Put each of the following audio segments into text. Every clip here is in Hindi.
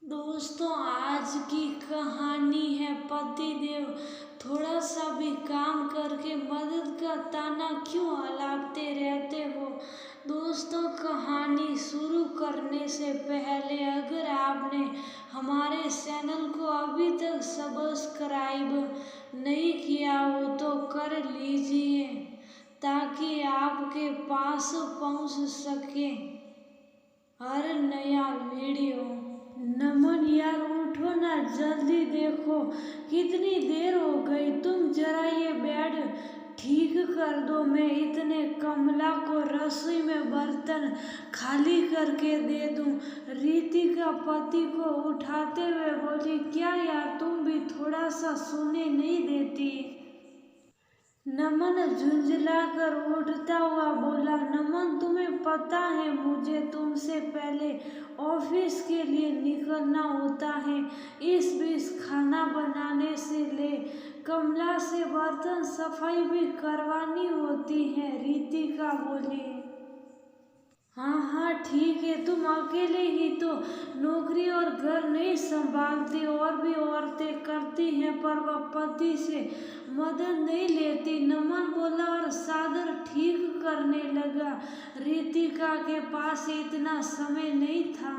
दोस्तों, आज की कहानी है पतिदेव थोड़ा सा भी काम करके मदद का ताना क्यों हलाते रहते हो। दोस्तों, कहानी शुरू करने से पहले अगर आपने हमारे चैनल को अभी तक सब्सक्राइब नहीं किया हो तो कर लीजिए ताकि आपके पास पहुंच सके हर नया वीडियो। नमन यार, उठो ना, जल्दी देखो कितनी देर हो गई। तुम जरा ये बेड ठीक कर दो। मैं इतने कमला को रसोई में बर्तन खाली करके दे दूं। रितिका पति को उठाते हुए बोली, क्या यार, तुम भी थोड़ा सा सोने नहीं देती। नमन झुंझलाकर उठता हुआ बोला, नमन, तुम्हें पता है मुझे तुमसे पहले ऑफिस के लिए निकलना होता है। इस बीच खाना बनाने से ले कमला से बर्तन सफाई भी करवानी होती है। रितिका बोली, हाँ हाँ ठीक है, तुम अकेले ही तो नौकरी और घर नहीं संभालती, और भी औरतें करती हैं, पर वह पति से मदद नहीं लेती। नमन बोला और चादर ठीक करने लगा। रितिका के पास इतना समय नहीं था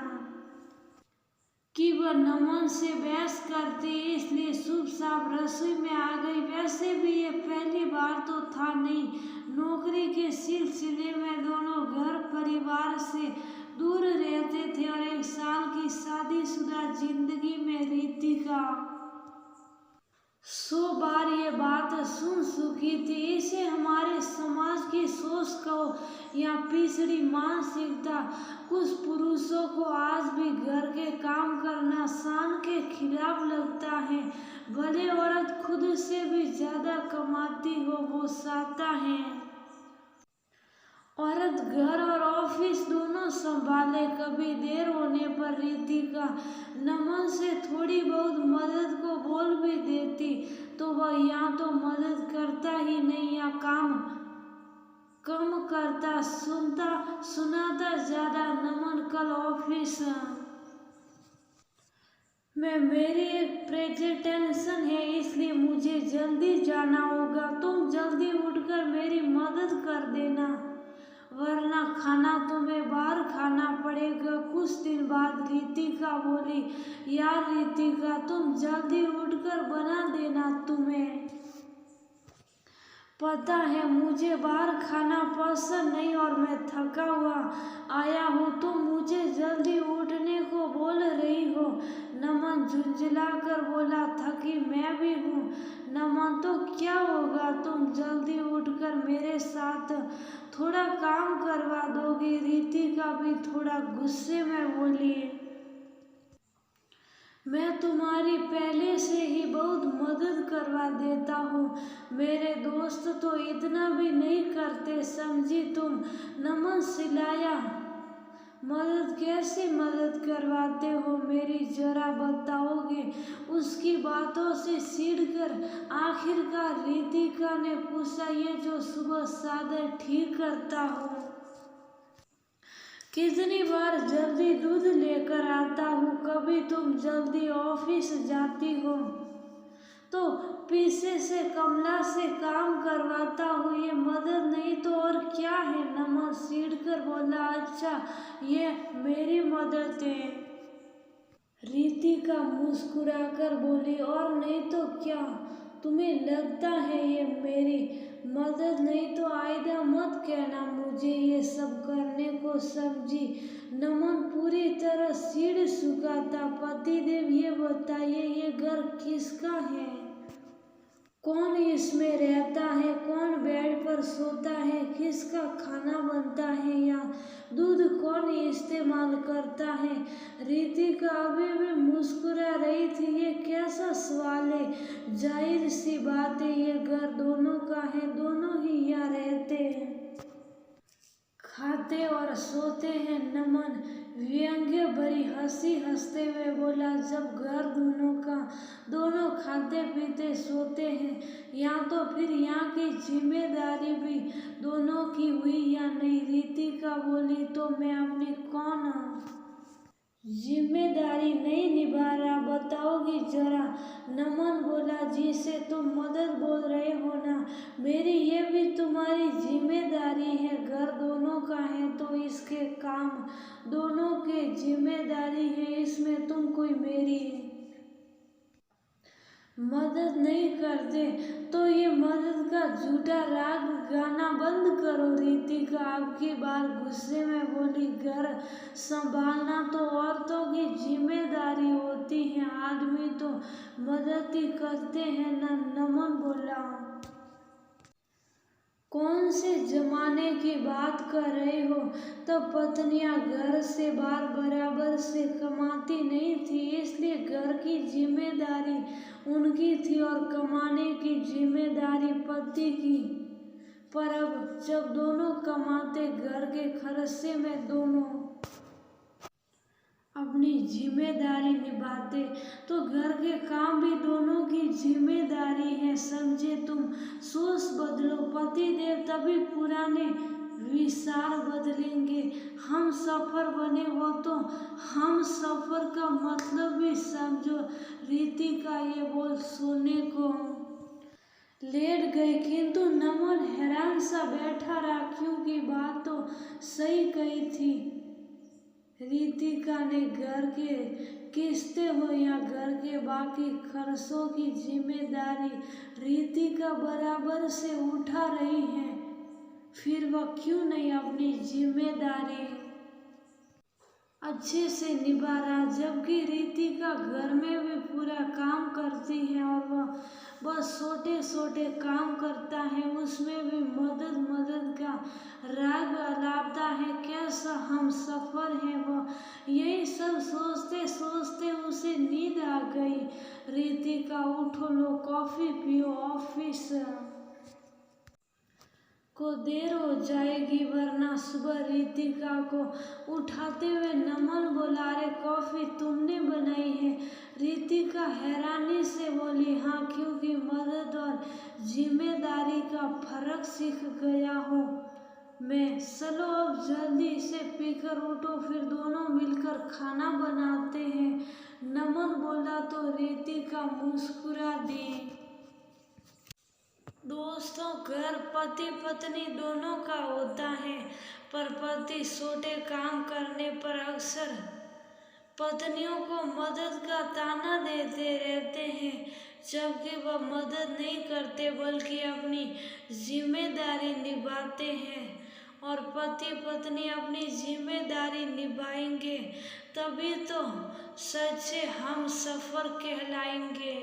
कि वह नमन से बहस करती, इसलिए चुप चाप रसोई में आ गई। वैसे भी ये पहली बार तो था नहीं। नौकरी के सिलसिले में दोनों घर परिवार से दूर रहते थे और 1 साल की शादीशुदा जिंदगी में रितिका 100 बार ये बात सुन चुकी थी। इसे हमारे समाज की सोच कहो या पिछड़ी मानसिकता। कुछ पुरुषों को आज भी घर के काम करना शान के खिलाफ लगता है। भले औरत खुद से भी ज्यादा कमाती हो, वो चाहता है औरत घर और ऑफिस दोनों संभाले। कभी देर होने पर रितिका नमन से थोड़ी बहुत मदद को बोल भी देती तो वह या तो मदद करता ही नहीं या काम कम करता, सुनाता ज्यादा। नमन, कल ऑफिस में मेरी एक प्रेजेंटेशन है, इसलिए मुझे जल्दी जाना होगा। तुम जल्दी उठकर मेरी मदद कर देना, वरना खाना तुम्हें बाहर खाना पड़ेगा। कुछ दिन बाद रितिका बोली, यार रितिका, तुम जल्दी उठकर बना देना। तुम्हें पता है मुझे बाहर खाना पसंद नहीं और मैं थका हुआ आया हूँ, तुम मुझे जल्दी उठने को बोल रही हो। नमन झुंझलाकर बोला, थकी मैं भी हूँ। नमन, तो क्या होगा, तुम जल्दी उठकर मेरे साथ थोड़ा काम करवा दोगी। रितिका भी थोड़ा गुस्से में बोली, मैं तुम्हारी पहले से ही बहुत मदद करवा देता हूँ। मेरे दोस्त तो इतना भी नहीं करते, समझी तुम। नमन सिलाया, मदद कैसे मदद करवाते हो मेरी, जरा बताओगे। उसकी बातों से चिढ़कर आखिरकार रितिका ने पूछा, ये जो सुबह चादर ठीक करता हूँ, कितनी बार जल्दी दूध लेकर आता हूँ। कभी तुम जल्दी ऑफिस जाती हो तो पीछे से कमला से काम करवाता हूँ, ये मदद नहीं तो और क्या है। नमन चिढ़कर बोला, अच्छा ये मेरी मदद है। रितिका मुस्कुराकर बोली, और नहीं तो क्या, तुम्हें लगता है ये मेरी मदद नहीं तो आइदा मत कहना मुझे ये सब करने को, समझी। नमन पूरी तरह चिढ़ चुका था। पतिदेव, ये बताइए ये घर किसका है, कौन इसमें रहता है, कौन बेड पर सोता है, किसका खाना बनता है या दूध कौन इस्तेमाल करता है। रितिका अभी भी मुस्कुरा रही थी। ये कैसा सवाल है, जाहिर सी बात है ये घर दोनों का है, दोनों ही यहाँ रहते हैं, खाते और सोते हैं। नमन व्यंग्य भरी हंसी हंसते हुए बोला, जब घर दोनों का, दोनों खाते पीते सोते हैं, या तो फिर यहाँ की जिम्मेदारी भी दोनों की हुई या नहीं। रितिका बोली, तो मैं अपनी कौन जिम्मेदारी नहीं निभा रहा, बताओगी जरा? नमन बोला, जिसे तुम मदद बोल रहे हो ना, मेरी ये भी तुम्हारी जिम्मेदारी है। घर दोनों का है तो इसके काम दोनों के जिम्मेदारी है, इसमें तुम कोई मेरी मदद नहीं करते तो ये मदद का झूठा राग गाना बंद करो। रितिका अब की बार गुस्से में बोली, घर संभालना तो औरतों की जिम्मेदारी होती है, आदमी तो मदद ही करते हैं ना। नमन बोला, कौन से जमाने की बात कर रहे हो? तब पत्नियां घर से बाहर बराबर से कमाती नहीं थी, इसलिए घर की जिम्मेदारी उनकी थी और कमाने की जिम्मेदारी पति की। पर अब जब दोनों कमाते, घर के खर्चे में दोनों अपनी जिम्मेदारी निभाते, तो घर के काम भी दोनों की जिम्मेदारी है। समझे तुम? सोच बदलो पति देव, तभी पुराने विचार बदलेंगे। हम सफर बने हो तो हम सफर का मतलब भी समझो। रितिका ये बोल सोने को लेट गई, किंतु नमन हैरान सा बैठा रहा, क्योंकि बात तो सही कही थी। रितिका ने घर के किस्तें हो या घर के बाकी खर्चों की जिम्मेदारी रितिका बराबर से उठा रही है, फिर वह क्यों नहीं अपनी जिम्मेदारी अच्छे से निभा रहा? जबकि रितिका घर में भी पूरा काम करती है और वह बस छोटे छोटे काम करता है, उसमें भी मदद का राग अलापता है। कैसा हम सफर है वह, यही सब सोचते सोचते उसे नींद आ गई। रितिका उठो, लो कॉफी पियो, ऑफिस को देर हो जाएगी वरना सुबह। रितिका को उठाते हुए नमन बोला, अरे कॉफी तुमने बनाई है? रितिका हैरानी से बोली, हाँ, क्योंकि मदद और जिम्मेदारी का फर्क सीख गया हूँ मैं। चलो अब जल्दी से पीकर उठो, फिर दोनों मिलकर खाना बनाते हैं। नमन बोला तो रितिका मुस्कुरा दी। दोस्तों, घर पति पत्नी दोनों का होता है, पर पति छोटे काम करने पर अक्सर पत्नियों को मदद का ताना देते रहते हैं, जबकि वह मदद नहीं करते बल्कि अपनी जिम्मेदारी निभाते हैं। और पति पत्नी अपनी जिम्मेदारी निभाएंगे तभी तो सच्चे हम सफर कहलाएंगे।